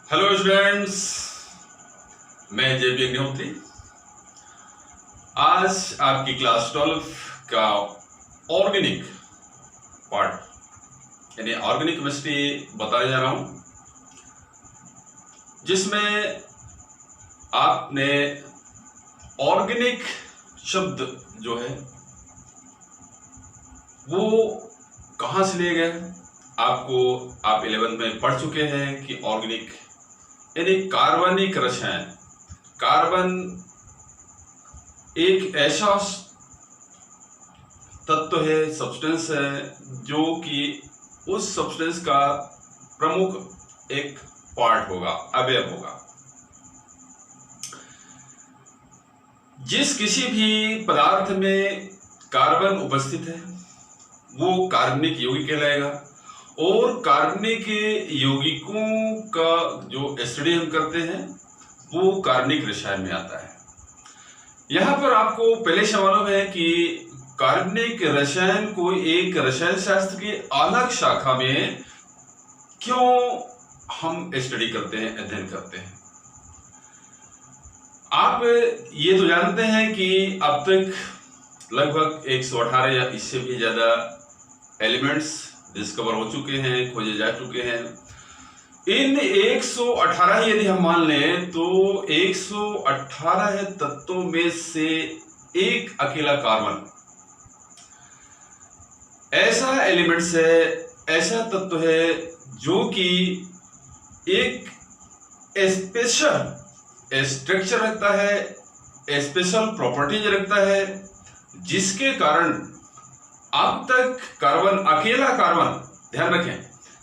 Hello students, मैं JP Agnihotri. आज आपकी क्लास 12 का ऑर्गेनिक पार्ट यानी ऑर्गेनिक केमिस्ट्री बताने जा रहा हूं, जिसमें आपने ऑर्गेनिक शब्द जो है वो कहां से लिए गए। आप 11th में पढ़ चुके हैं कि ऑर्गेनिक यानी कार्बनिक रसायन। कार्बन एक ऐसा तत्व है, सब्सटेंस है, जो कि उस सब्सटेंस का प्रमुख एक पार्ट होगा, अवयव होगा। जिस किसी भी पदार्थ में कार्बन उपस्थित है वो कार्बनिक यौगिक कहलाएगा, और कार्बनिक यौगिकों का जो स्टडी हम करते हैं वो कार्बनिक रसायन में आता है। यहां पर आपको पहले से मालूम है कि कार्बनिक रसायन को एक रसायन शास्त्र की अलग शाखा में क्यों हम स्टडी करते हैं, अध्ययन करते हैं। आप ये तो जानते हैं कि अब तक लगभग 118 या इससे भी ज्यादा एलिमेंट्स डिस्कवर हो चुके हैं, खोजे जा चुके हैं। इन 118 यदि हम मान लें तो 118 तत्वों में से एक अकेला कार्बन ऐसा एलिमेंट्स है, ऐसा तत्व है जो कि एक स्पेशल स्ट्रक्चर रखता है, स्पेशल प्रॉपर्टीज रखता है, जिसके कारण अब तक कार्बन, अकेला कार्बन, ध्यान रखें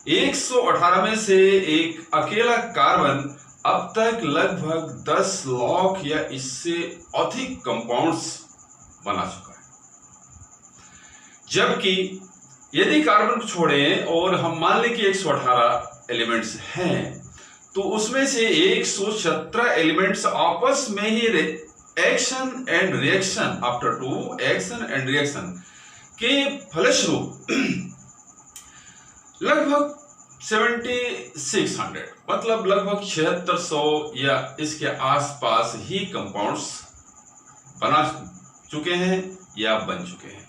118 में से एक अकेला कार्बन अब तक लगभग 10 लाख या इससे अधिक कंपाउंड्स बना चुका है। जबकि यदि कार्बन को छोड़ें और हम मान लें कि 118 एलिमेंट्स हैं, तो उसमें से 117 एलिमेंट्स आपस में ही action and reaction, after two action and reaction के फलस्वरूप लगभग 7600 मतलब लगभग 7600 या इसके आसपास ही कंपाउंड्स बना चुके हैं या बन चुके हैं।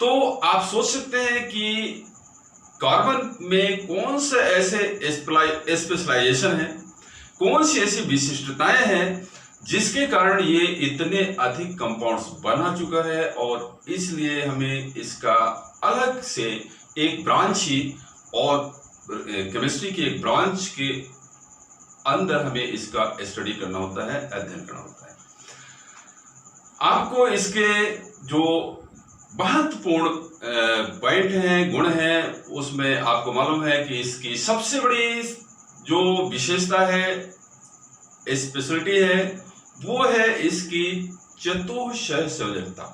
तो आप सोच सकते हैं कि कार्बन में कौन से ऐसे स्पेशलाइजेशन है, कौन सी ऐसी विशिष्टताएं हैं जिसके कारण ये इतने अधिक कंपाउंड्स बना चुका है, और इसलिए हमें इसका अलग से एक ब्रांच ही, और केमिस्ट्री की एक ब्रांच के अंदर हमें इसका स्टडी करना होता है, अध्ययन करना होता है। आपको इसके जो महत्वपूर्ण पॉइंट हैं, गुण हैं, उसमें आपको मालूम है कि इसकी सबसे बड़ी जो विशेषता है, स्पेशलिटी है, वो है इसकी चतुःसहसंयोजकता।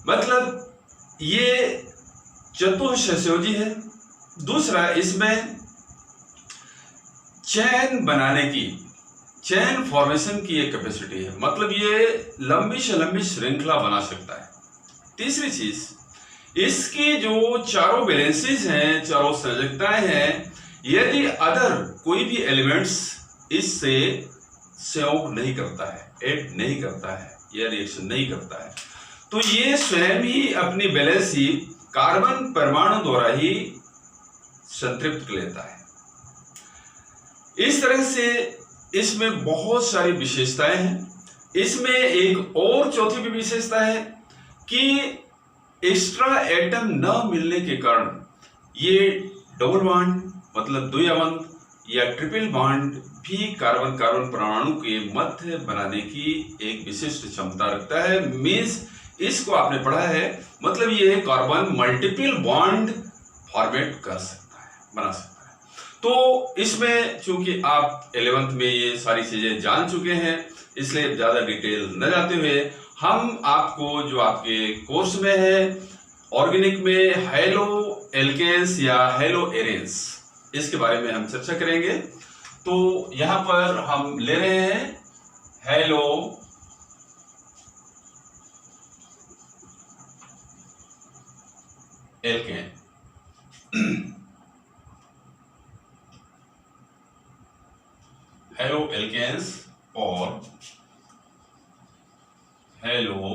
मतलब ये चतुःसहसंयोजी है। दूसरा, इसमें चैन बनाने की, चैन फॉर्मेशन की एक कैपेसिटी है, मतलब ये लंबी से लंबी श्रृंखला बना सकता है। तीसरी चीज, इसकी जो चारों बैलेंसेज हैं, चारों संयोजकताएं हैं, यदि अदर कोई भी एलिमेंट्स इससे सहयोग नहीं करता है, ऐड नहीं करता है या रिएक्शन नहीं करता है, तो ये स्वयं ही अपनी बैलेंस ही कार्बन परमाणु द्वारा ही संतृप्त कर लेता है। इस तरह से इसमें बहुत सारी विशेषताएं हैं। इसमें एक और चौथी भी विशेषता है कि एक्स्ट्रा एटम न मिलने के कारण ये डबल बॉन्ड मतलब द्विअवंत या ट्रिपल बॉन्ड भी कार्बन कार्बन परमाणु के मध्य बनाने की एक विशिष्ट क्षमता रखता है। मीन्स इसको आपने पढ़ा है, मतलब ये कार्बन मल्टीपल बॉन्ड फॉर्मेट कर सकता है, बना सकता है। तो इसमें चूंकि आप 11th में ये सारी चीजें जान चुके हैं, इसलिए ज्यादा डिटेल न जाते हुए हम आपको जो आपके कोर्स में है ऑर्गेनिक में हेलो एल्केन्स या हेलो एरेन्स, इसके बारे में हम चर्चा करेंगे। तो यहां पर हम ले रहे हैं हेलो एल्केन। हेलो एल्केन्स और हेलो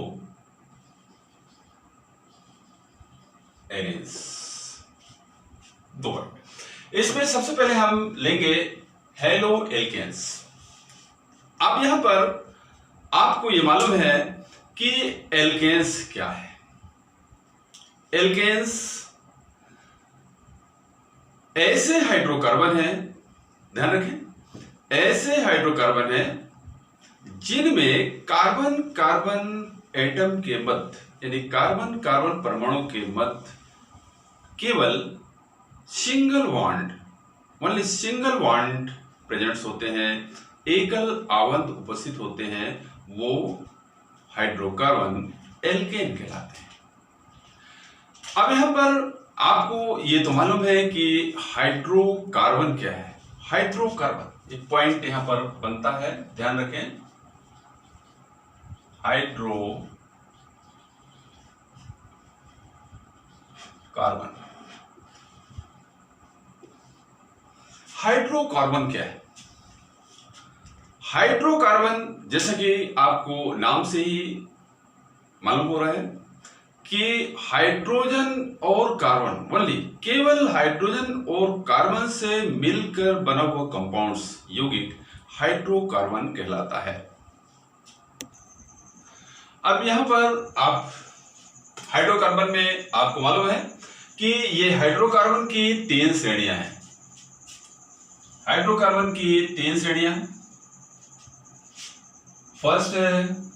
एरेन्स, दो वर्ड। इसमें सबसे पहले हम लेंगे हेलो एल्केन्स। अब यहां पर आपको यह मालूम है कि एल्केन्स क्या है। एल्केन्स ऐसे हाइड्रोकार्बन हैं, ध्यान रखें, ऐसे हाइड्रोकार्बन हैं जिनमें कार्बन कार्बन एटम के मध्य, यानी कार्बन कार्बन परमाणु के मध्य केवल single bond, only single bond presents होते हैं, एकल आवंत उपस्थित होते हैं, वो हाइड्रोकार्बन एल्केन कहलाते हैं। अब यहां पर आपको ये तो मालूम है कि हाइड्रोकार्बन क्या है। हाइड्रोकार्बन एक पॉइंट यहां पर बनता है, ध्यान रखें, हाइड्रोकार्बन। हाइड्रोकार्बन क्या है? हाइड्रोकार्बन जैसा कि आपको नाम से ही मालूम हो रहा है कि हाइड्रोजन और कार्बन, ओनली केवल हाइड्रोजन और कार्बन से मिलकर बना हुआ कंपाउंड्स यौगिक हाइड्रोकार्बन कहलाता है। अब यहां पर आप हाइड्रोकार्बन में आपको मालूम है कि ये हाइड्रोकार्बन की 3 श्रेणियां हैं। हाइड्रोकार्बन की 3 श्रेणियां हैं। फर्स्ट है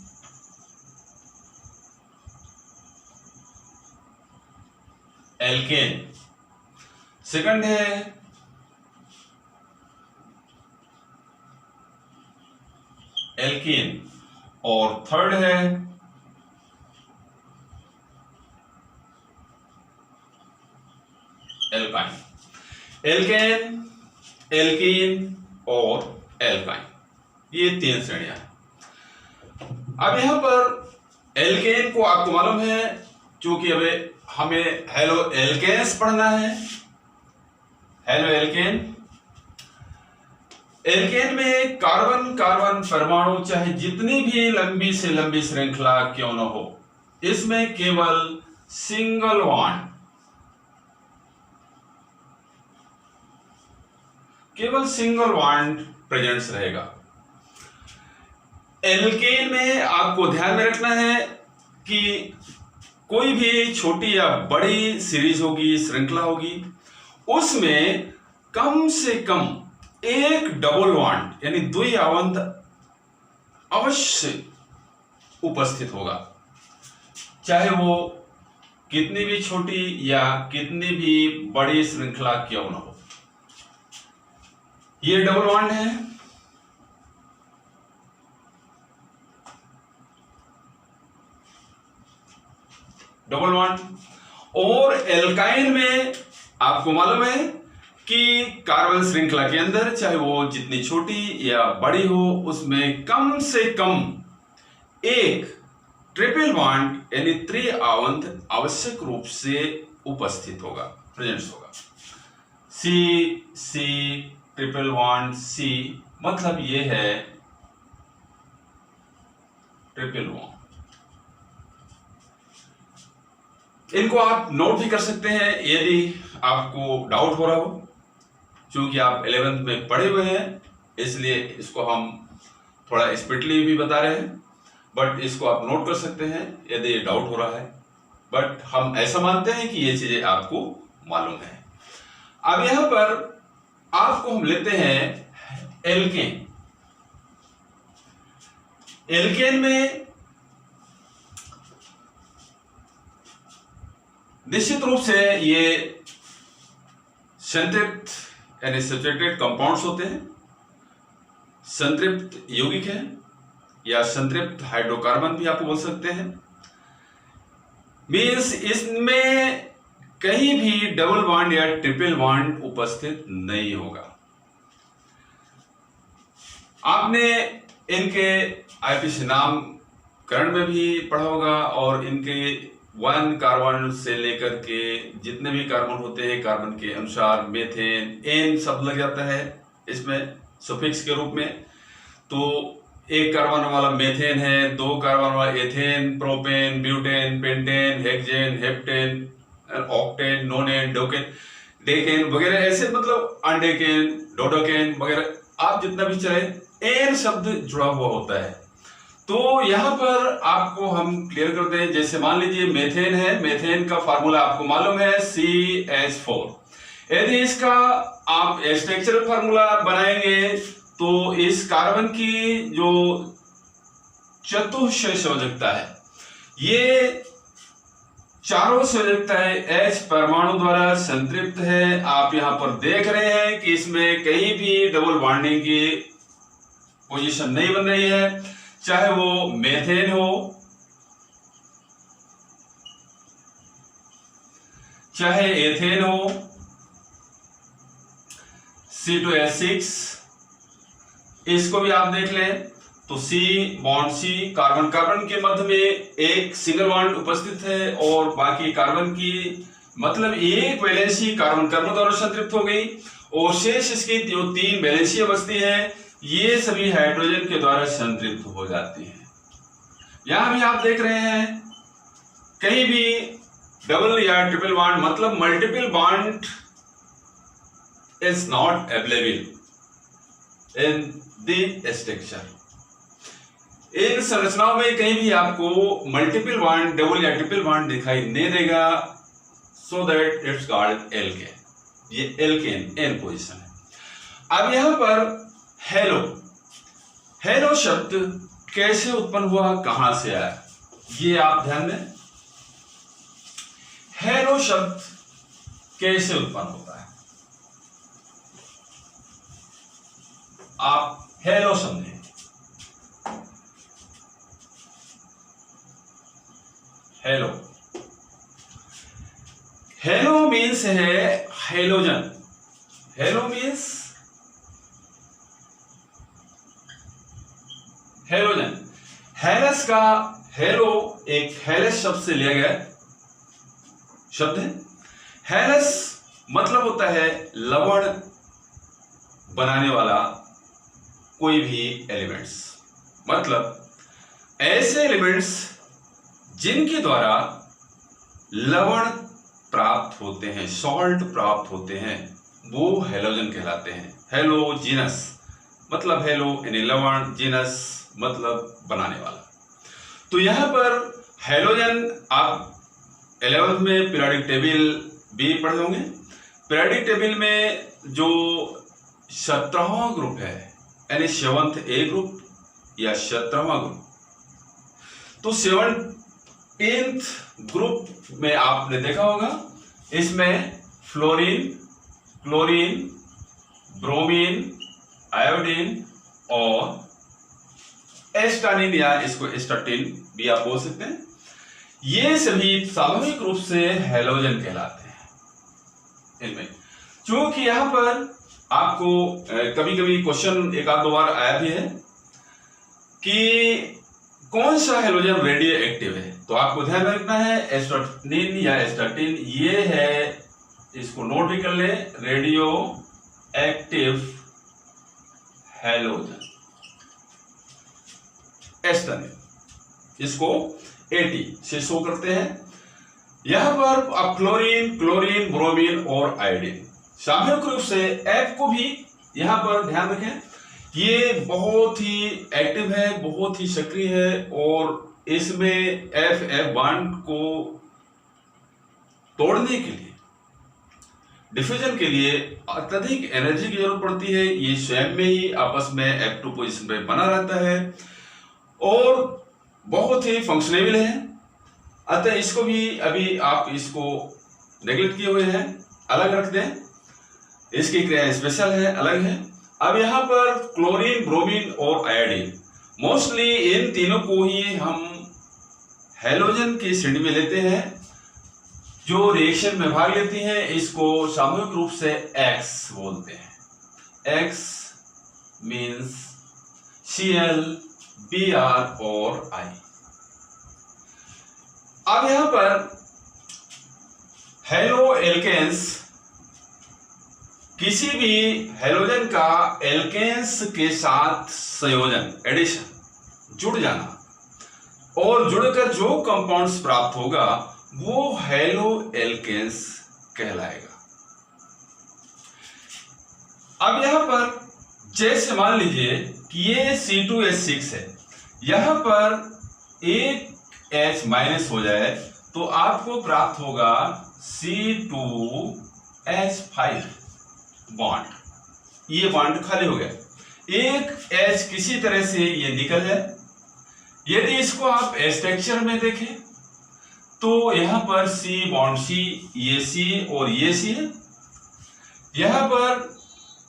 एल्केन, सेकंड है एल्कीन और थर्ड है एल्काइन। एल्केन, एल्कीन और एल्काइन, ये 3 श्रेणियां हैं। अब यहां पर एल्केन को आपको मालूम है, क्योंकि अब हमें हेलो एल्केन्स पढ़ना है। हेलो एल्केन, एल्केन में कार्बन कार्बन परमाणु चाहे जितनी भी लंबी से लंबी श्रृंखला क्यों न हो, इसमें केवल सिंगल बॉन्ड, केवल सिंगल बॉन्ड प्रेजेंट्स रहेगा। एल्केन में आपको ध्यान में रखना है कि कोई भी छोटी या बड़ी सीरीज होगी, श्रृंखला होगी, उसमें कम से कम एक डबल बॉन्ड यानी द्विआवंत अवश्य उपस्थित होगा, चाहे वो कितनी भी छोटी या कितनी भी बड़ी श्रृंखला क्यों न हो। ये डबल बॉन्ड है। Double bond. और एल्काइन में आपको मालूम है कि कार्बन श्रृंखला के अंदर चाहे वो जितनी छोटी या बड़ी हो, उसमें कम से कम एक ट्रिपल बॉन्ड यानी त्रिआवंत आवश्यक रूप से उपस्थित होगा, प्रेजेंट होगा। सी सी ट्रिपल बॉन्ड सी, मतलब ये है ट्रिपल बॉन्ड। इनको आप नोट भी कर सकते हैं यदि आपको डाउट हो रहा हो, क्योंकि आप 11th में पढ़े हुए हैं, इसलिए इसको हम थोड़ा स्पीडली भी बता रहे हैं, बट इसको आप नोट कर सकते हैं यदि डाउट हो रहा है। बट हम ऐसा मानते हैं कि ये चीजें आपको मालूम है। अब यहां पर आपको हम लेते हैं एल्केन। एल्केन में निश्चित रूप से ये संतृप्त यानी सैचुरेटेड कंपाउंड्स होते हैं, संतृप्त यौगिक हैं या संतृप्त हाइड्रोकार्बन भी आपको बोल सकते हैं। मीन्स इसमें कहीं भी डबल बॉन्ड या ट्रिपल बॉन्ड उपस्थित नहीं होगा। आपने इनके आईपीसी नामकरण में भी पढ़ा होगा, और इनके 1 कार्बन से लेकर के जितने भी कार्बन होते हैं कार्बन के अनुसार मेथेन, एन सब लग जाता है इसमें सफिक्स के रूप में। तो एक कार्बन वाला मेथेन है, 2 कार्बन वाला ethane, propane, butane, pentane, hexane, heptane, octane, नोनेन, decane वगैरह, ऐसे मतलब अनडेकेन, डोडोकेन वगैरह, आप जितना भी चाहे एन शब्द जुड़ा हुआ होता है। तो यहां पर आपको हम क्लियर करते हैं। जैसे मान लीजिए मेथेन है, मेथेन का फार्मूला आपको मालूम है CH4। यदि इसका आप स्ट्रक्चरल फार्मूला बनाएंगे तो इस कार्बन की जो चतुष्षय संयोजकता है, ये चारों संयोजकताएं H परमाणु द्वारा संतृप्त है। आप यहां पर देख रहे हैं कि इसमें कहीं भी डबल बॉन्डिंग की पोजीशन नहीं बन रही है, चाहे वो मेथेन हो, चाहे एथेन हो, C2H6, इसको भी आप देख लें तो C bond C, carbon carbon के मध्य में एक सिंगल बॉन्ड उपस्थित है और बाकी कार्बन की मतलब एक वैलेंसी कार्बन कार्बन द्वारा संतृप्त हो गई और शेष इसकी जो 3 वैलेंसियां बचती हैं ये सभी हाइड्रोजन के द्वारा संतृप्त हो जाती हैं। यहां भी आप देख रहे हैं कहीं भी डबल या ट्रिपल बॉन्ड मतलब multiple bond is not available in the structure. इन संरचनाओं में कहीं भी आपको मल्टीपल बॉन्ड, डबल या ट्रिपल बॉन्ड दिखाई नहीं देगा, so that it's called alkane. ये एल्केन एन पोजीशन है। अब यहां पर हेलो, हेलो शब्द कैसे उत्पन्न हुआ, कहां से आया, ये आप ध्यान दें। हेलो शब्द कैसे उत्पन्न होता है, आप हेलो समझें। हेलो, हेलो मीन्स है हेलोजन। Hello means halogen. हेलस का हेलो एक हेलस शब्द से लिया गया शब्द है। हेलस मतलब होता है लवण बनाने वाला कोई भी एलिमेंट्स, मतलब ऐसे एलिमेंट्स जिनके द्वारा लवण प्राप्त होते हैं, सॉल्ट प्राप्त होते हैं, वो हेलोजन कहलाते हैं। हेलोजीनस मतलब हेलो यानी लवण, जीनस मतलब बनाने वाला। तो यहां पर हेलोजन आप 11th में पीरियोडिक टेबल भी पढ़े होंगे। पीरियोडिक टेबल में जो 17वां ग्रुप है यानी 7th A ग्रुप या 17वां ग्रुप, तो 17th ग्रुप में आपने देखा होगा इसमें फ्लोरीन, क्लोरीन, ब्रोमीन, आयोडीन और एस्टानिन या इसको एस्टाटिन भी आप बोल सकते हैं, ये सभी सामूहिक रूप से हेलोजन कहलाते हैं इनमें। क्योंकि यहां पर आपको कभी कभी क्वेश्चन एक आध दो बार आया भी है कि कौन सा हेलोजन रेडियो एक्टिव है, तो आपको ध्यान रखना है एस्टाटिन या एस्टाटिन, ये है, इसको नोट भी कर ले, रेडियो एक्टिव हेलोजन एस्टानिन, इसको 80 से शो करते हैं। यहां पर आप फ्लोरीन, क्लोरीन, ब्रोमीन और आयोडीन सामूहिक रूप से F को भी यहां पर ध्यान रखें, ये बहुत ही एक्टिव है, बहुत ही सक्रिय है और इसमें F बॉन्ड को तोड़ने के लिए, डिफ्यूजन के लिए अत्यधिक एनर्जी की जरूरत पड़ती है। ये स्वयं में ही आपस में F2 पोजीशन पे बना रहता है और बहुत ही फंक्शनेबल है। अतः इसको भी अभी आप इसको नेगलेक्ट किए हुए हैं, अलग रख दें, इसकी क्रिया स्पेशल है, अलग है। अब यहां पर क्लोरीन, ब्रोमीन और आयोडीन, मोस्टली इन तीनों को ही हम हेलोजन की श्रेणी में लेते हैं। जो रिएक्शन में भाग लेती हैं इसको सामूहिक रूप से X बोलते हैं। X मीन्स Cl, Br और I। अब यहां पर हेलो एल्केन्स किसी भी हेलोजन का एल्केन्स के साथ संयोजन, एडिशन, जुड़ जाना और जुड़कर जो कंपाउंड्स प्राप्त होगा वो हेलो एल्केन्स कहलाएगा। अब यहां पर जैसे मान लीजिए कि ये C2H6 है, यहां पर एक H माइनस हो जाए तो आपको प्राप्त होगा C2H5 बॉन्ड। ये बॉन्ड खाली हो गया, एक H किसी तरह से ये निकल जाए। यदि इसको आप स्ट्रक्चर में देखें तो यहां पर C बॉन्ड C, ये C और ये C है। यहां पर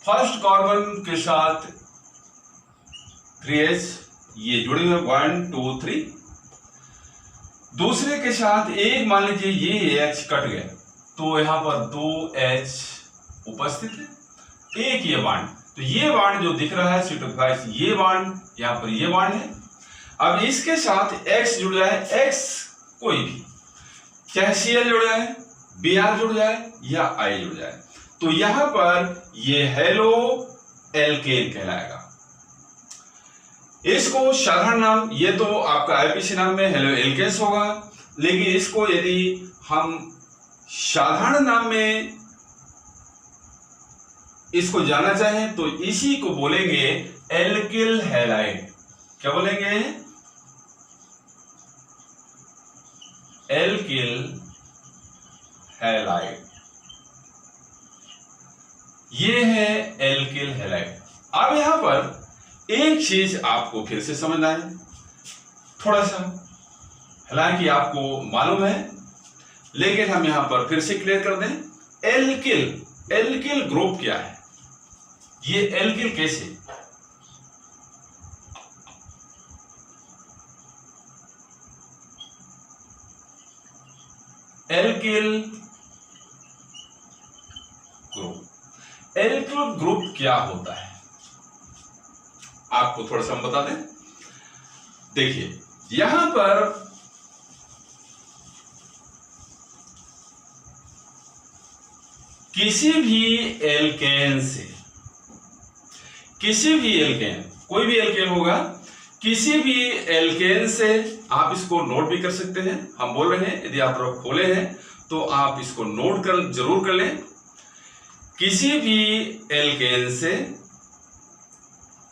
फर्स्ट कार्बन के साथ 3H ये जुड़े हुए 1 2 3, दूसरे के साथ एक मान लीजिए ये H कट गया तो यहां पर 2H उपस्थित है, एक ये बॉन्ड। तो ये बॉन्ड जो दिख रहा है C2H5, ये बॉन्ड यहां पर ये बॉन्ड है। अब इसके साथ X जुड़ जाए, X कोई भी, चाहे Cl जुड़ जाए, Br जुड़ जाए या I जुड़ जाए, तो यहां पर ये हेलो एल्केन कहलाएगा। इसको साधारण नाम, ये तो आपका आईपीसी नाम में हेलो एल्केन्स होगा, लेकिन इसको यदि हम साधारण नाम में इसको जानना चाहें तो इसी को बोलेंगे एल्किल हैलाइड। क्या बोलेंगे? Alkyl halide. ये है एल्किल हैलाइड। अब यहां पर एक चीज आपको फिर से समझना है थोड़ा सा, हालांकि आपको मालूम है लेकिन हम यहां पर फिर से क्लियर कर दें। एल्किल ग्रुप क्या है, ये एल्किल कैसे? एल्किल ग्रुप क्या होता है आपको थोड़ा सा हम बता दें। देखिए यहां पर किसी भी एल्केन से, किसी भी एल्केन, कोई भी एल्केन होगा, किसी भी एल्केन से आप इसको नोट भी कर सकते हैं। हम बोल रहे हैं, यदि आप खोले हैं तो आप इसको नोट कर जरूर कर लें। किसी भी एल्केन से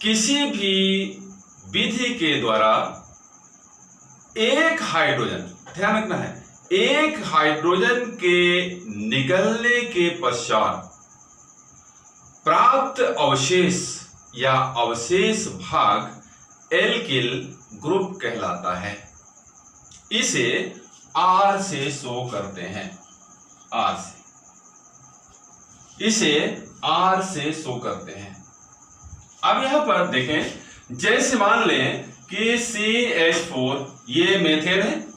किसी भी विधि के द्वारा एक हाइड्रोजन, ध्यान रखना है, एक हाइड्रोजन के निकलने के पश्चात प्राप्त अवशेष या अवशेष भाग एल्किल ग्रुप कहलाता है। इसे R से शो करते हैं, R से, इसे R से शो करते हैं। अब यहां पर देखें, जैसे मान लें कि CH4 ये मेथेन है,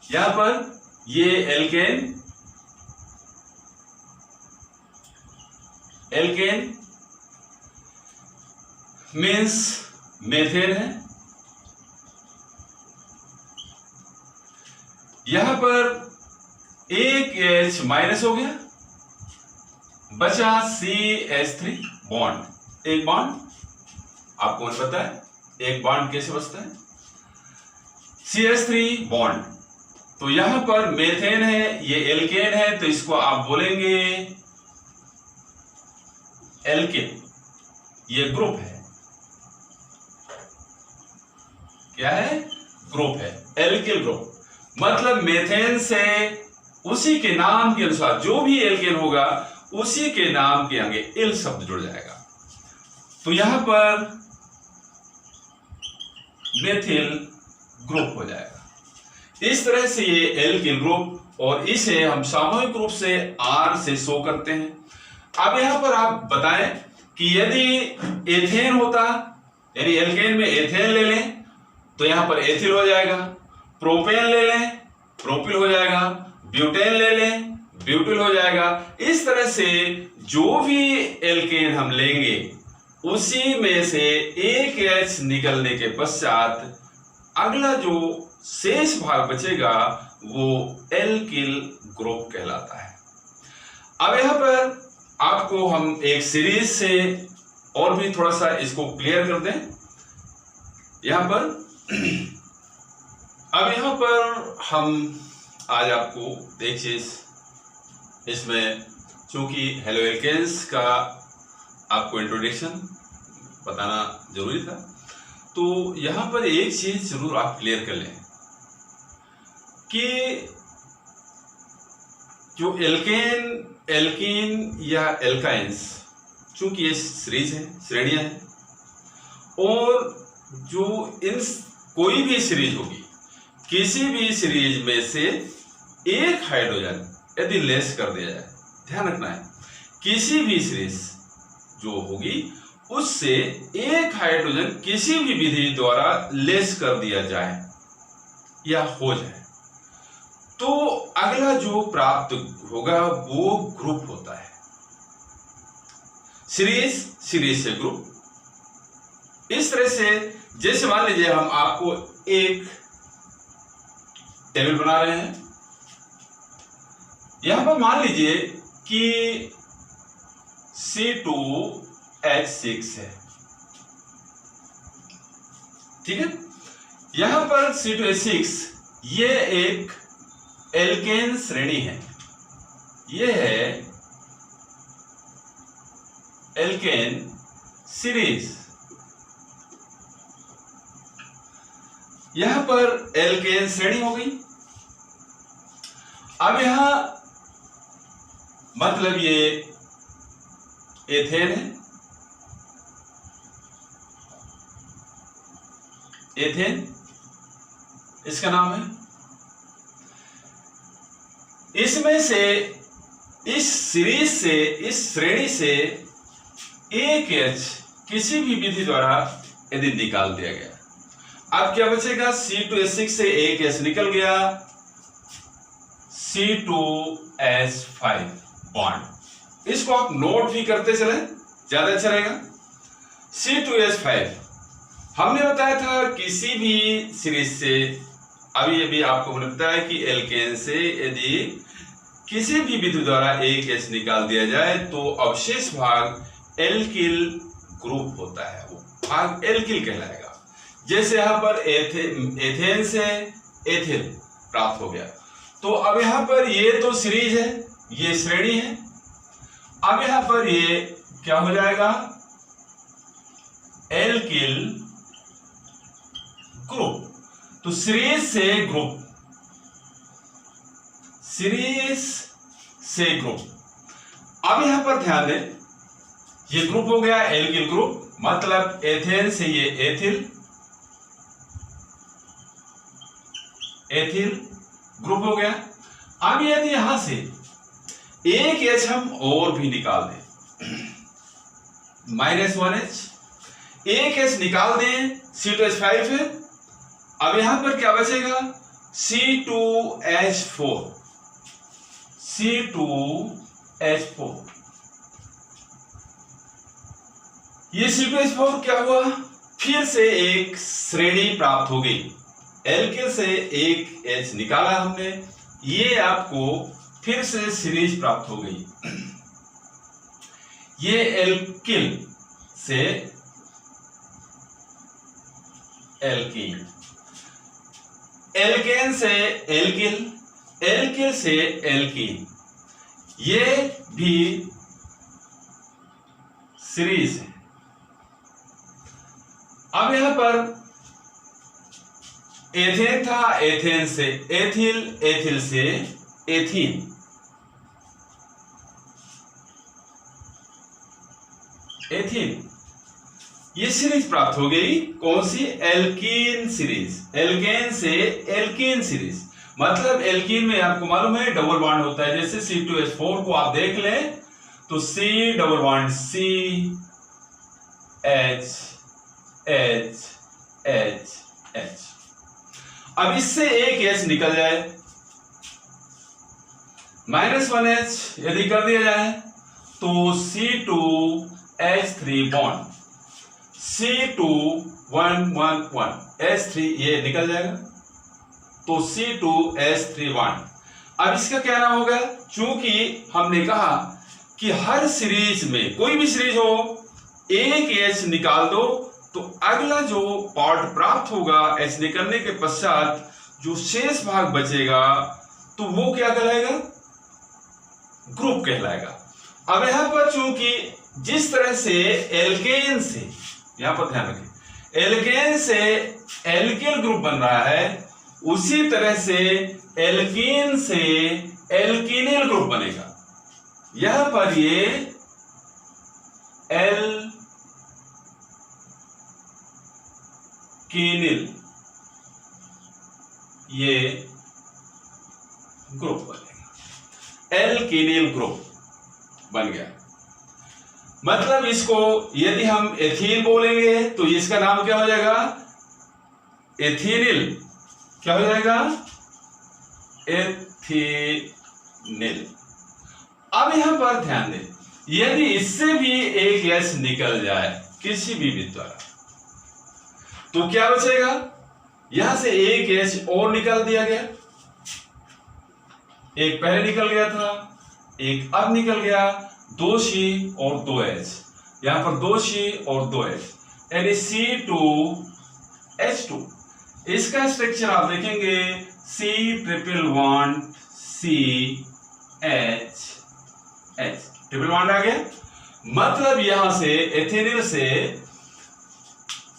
यहां पर ये एल्केन मीन्स मेथेन है, यहां पर एक H माइनस हो गया, बचा CH3 बॉन्ड, एक बॉन्ड। आपको पता है एक बॉन्ड कैसे बचता है, CH3 बॉन्ड। तो यहां पर मेथेन है, ये एल्केन है, तो इसको आप बोलेंगे एल्किल। ये ग्रुप है, क्या है? ग्रुप है, एल्किल ग्रुप। मतलब मेथेन से उसी के नाम के अनुसार जो भी एल्केन होगा उसी के नाम के आगे इल शब्द जुड़ जाएगा, तो यहां पर मेथिल ग्रुप हो जाएगा। इस तरह से ये एल्किल ग्रुप, और इसे हम सामूहिक रूप से R से शो करते हैं। अब यहां पर आप बताएं कि यदि एथेन होता, यानी एल्केन में एथेन ले लें तो यहां पर एथिल हो जाएगा, प्रोपेन ले लें प्रोपिल हो जाएगा, ब्यूटेन ले लें ब्यूटिल हो जाएगा। इस तरह से जो भी एल्केन हम लेंगे उसी में से एक H निकलने के पश्चात अगला जो शेष भाग बचेगा वो एल्किल ग्रुप कहलाता है। अब यहां पर आपको हम एक सीरीज से और भी थोड़ा सा इसको क्लियर कर दें। यहां पर अब यहां पर हम आज आपको एक चीज इसमें, चूंकि हेलो एल्केन्स का आपको इंट्रोडक्शन बताना जरूरी था, तो यहां पर एक चीज जरूर आप क्लियर कर लें कि जो एल्कीन या एल्काइंस, चूंकि ये सीरीज है, श्रेणियां हैं, और जो इन कोई भी सीरीज होगी, किसी भी सीरीज में से एक हाइड्रोजन यदि लेस कर दिया जाए, ध्यान रखना है, किसी भी सीरीज जो होगी उससे एक हाइड्रोजन किसी भी विधि द्वारा लेस कर दिया जाए या हो जाए, तो अगला जो प्राप्त होगा वो ग्रुप होता है। सीरीज से ग्रुप। इस तरह से जैसे मान लीजिए हम आपको एक टेबल बना रहे हैं, यहां पर मान लीजिए कि C2H6 है, ठीक है। यहां पर C2H6 ये एक एल्केन श्रेणी है, ये है एल्केन सीरीज। यहां पर एल्केन श्रेणी हो गई। अब यहां मतलब ये एथेन है, एथेन इसका नाम है। इसमें से, इस सीरीज से, इस श्रेणी से एक H किसी भी विधि द्वारा यदि निकाल दिया गया, अब क्या बचेगा? C2H6 से एक H निकल गया, C2H5 बॉन्ड। इसको आप नोट भी करते चले, ज्यादा अच्छा रहेगा। C2H5 हमने बताया था किसी भी सीरीज से, अभी आपको मैंने बताया कि एल्केन से यदि किसी भी विधि द्वारा एक H निकाल दिया जाए तो अवशेष भाग एल्किल ग्रुप होता है, वो भाग एल्किल कहलाएगा। जैसे यहां पर एथेन से एथिल प्राप्त हो गया, तो अब यहां पर ये तो सीरीज है, ये श्रेणी है। अब यहां पर ये क्या हो जाएगा? Alkyl group. तो सीरीज से ग्रुप, सीरीज से ग्रुप। अब यहां पर ध्यान दें, ये ग्रुप हो गया एल्किल ग्रुप, मतलब एथेन से ये एथिल, एथिल ग्रुप हो गया। अब यदि यहां से एक H हम और भी निकाल दें, -1H, एक H निकाल दें, C2H5 है। अब यहां पर क्या बचेगा? C2H4, C2H4। ये C2H4 क्या हुआ? फिर से एक श्रेणी प्राप्त हो गई, एल्किल से एक H निकाला हमने, ये आपको फिर से सीरीज प्राप्त हो गई। ये एल्किल से एल्कीन, एल्केन से एल्किल, एल्किल से एल्कीन, ये भी सीरीज है। अब यहां पर एथेन था, एथेन से एथिल, एथिल से एथीन, एथीन, ये सीरीज प्राप्त हो गई। कौन सी? एल्कीन सीरीज, एल्केन से एल्कीन सीरीज। मतलब एल्कीन में आपको मालूम है डबल बॉन्ड होता है, जैसे C2H4 को आप देख लें तो C double bond C H H H H। अब इससे एक H निकल जाए, -1H यदि कर दिया जाए तो C2H3 बॉन्ड, C2-1-1-1 H3 ये निकल जाएगा, तो C2H3 बॉन्ड। अब इसका क्या नाम होगा? चूंकि हमने कहा कि हर सीरीज में, कोई भी सीरीज हो, एक H निकाल दो तो अगला जो पार्ट प्राप्त होगा H निकलने के पश्चात जो शेष भाग बचेगा तो वो क्या कहलाएगा? ग्रुप कहलाएगा। अब यहां पर चूंकि जिस तरह से एल्केन से, यहां पर ध्यान रखें, एल्केन से एल्किल ग्रुप बन रहा है, उसी तरह से एल्कीन से एल्किनिल ग्रुप बनेगा। यहां पर ये एल्किनिल ये ग्रुप बनेगा, एल्किनिल ग्रुप बन गया। मतलब इसको यदि हम एथीन बोलेंगे तो इसका नाम क्या हो जाएगा? एथीनिल। क्या हो जाएगा? एथीनिल। अब यहां पर ध्यान दें, यदि इससे भी एक एच निकल जाए किसी भी द्वारा तो क्या बचेगा? यहां से एक एच और निकाल दिया गया, एक पहले निकल गया था, एक अब निकल गया, 2C और 2H, यहां पर 2C और 2H यानी C2H2। इसका स्ट्रक्चर आप देखेंगे C111CH, ट्रिपल बॉन्ड आ गया। मतलब यहां से एथेनिल से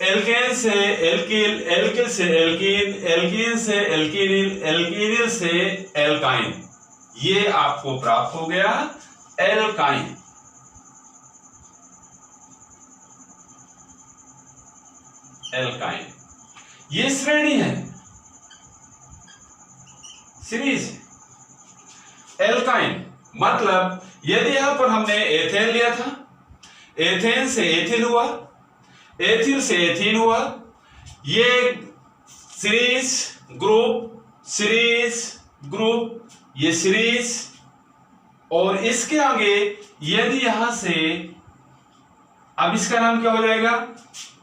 एल्केन से एल्किल, एल्किल से एल्कीन, एल्कीन से एल्किनिल, एल्किनिल से एल्काइन, ये आपको प्राप्त हो गया एल्काइन। एल्काइन ये श्रेणी है, सीरीज है। एल्काइन मतलब यदि यहां पर हमने एथेन लिया था, एथेन से एथिल हुआ, एथिल से एथीन हुआ, ये सीरीज ग्रुप, सीरीज ग्रुप, ये सीरीज, और इसके आगे यदि यहां से, अब इसका नाम क्या हो जाएगा?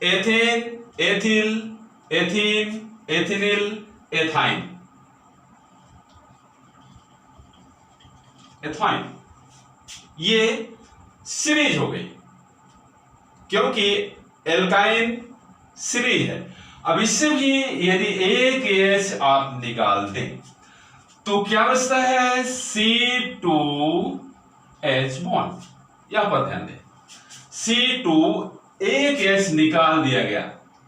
Ethane, ethyl, ethene, ethynyl, ethyne, ethyne, ये सीरीज हो गई क्योंकि एल्काइन सीरीज है। अब इससे भी यदि एक एच आप निकाल दें तो क्या बचता है? C2H bond. यहां पर ध्यान दें, C2 एक H निकाल दिया गया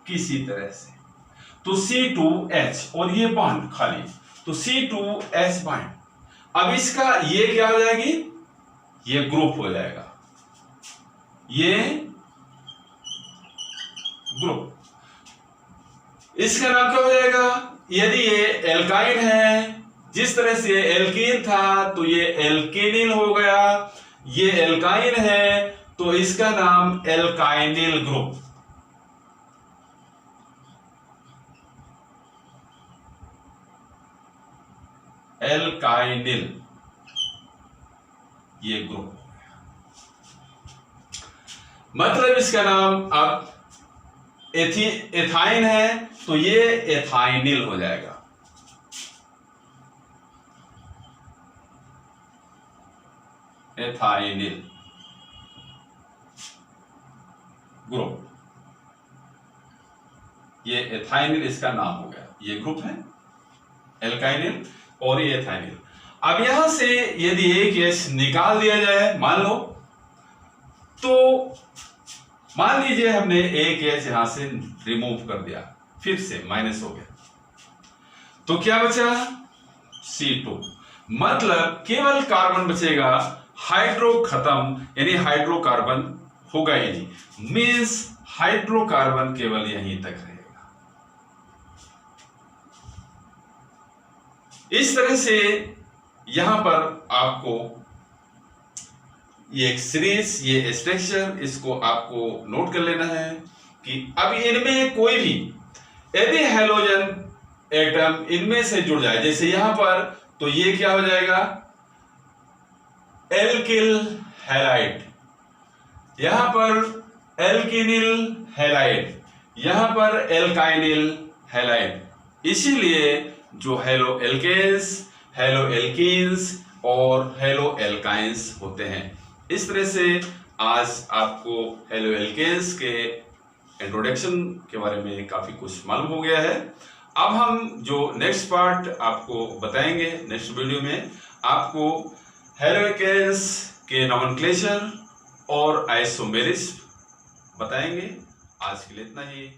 किसी तरह से तो C2H और ये बॉन्ड खाली तो C2H बॉन्ड। अब इसका ये क्या हो जाएगी? ये ग्रुप हो जाएगा, ये ग्रुप। इसका नाम क्या हो जाएगा? यदि ये एल्काइन है, जिस तरह से एल्कीन था तो ये एल्किनिल हो गया, ये एल्काइन है तो इसका नाम एल्काइनिल ग्रुप। एल्काइनिल ये ग्रुप, मतलब इसका नाम अब एथाइन है तो ये एथाइनिल हो जाएगा। एथाइनिल ग्रुप, ये एथाइनिल इसका नाम हो गया, ये ग्रुप है एल्काइनिल और ये एथाइनिल। अब यहां से यदि एक एच निकाल दिया जाए, मान लो, तो मान लीजिए हमने एक एच यहां से रिमूव कर दिया, फिर से माइनस हो गया, तो क्या बचा? C2। मतलब केवल कार्बन बचेगा, हाइड्रो खत्म, यानी हाइड्रोकार्बन होगा ही नहीं, मीन्स हाइड्रोकार्बन केवल यहीं तक रहेगा। इस तरह से यहां पर आपको ये एक सीरीज, ये स्ट्रक्चर, इसको आपको नोट कर लेना है कि अब इनमें कोई भी यदि हैलोजन एटम इनमें से जुड़ जाए, जैसे यहां पर, तो ये क्या हो जाएगा? एल्किल हैलाइड, यहां पर एल्किनिल हैलाइड, यहां पर एल्काइनिल हैलाइड। इसीलिए जो हेलो एल्केन्स, हेलो एल्कीन्स और हेलो एल्काइंस होते हैं, इस तरह से आज आपको हेलो एल्केन्स के इंट्रोडक्शन के बारे में काफ़ी कुछ मालूम हो गया है। अब हम जो नेक्स्ट पार्ट आपको बताएंगे नेक्स्ट वीडियो में, आपको हेलो एल्केन्स के नॉमेनक्लेचर और आइसोमेरिज्म बताएंगे। आज के लिए इतना ही।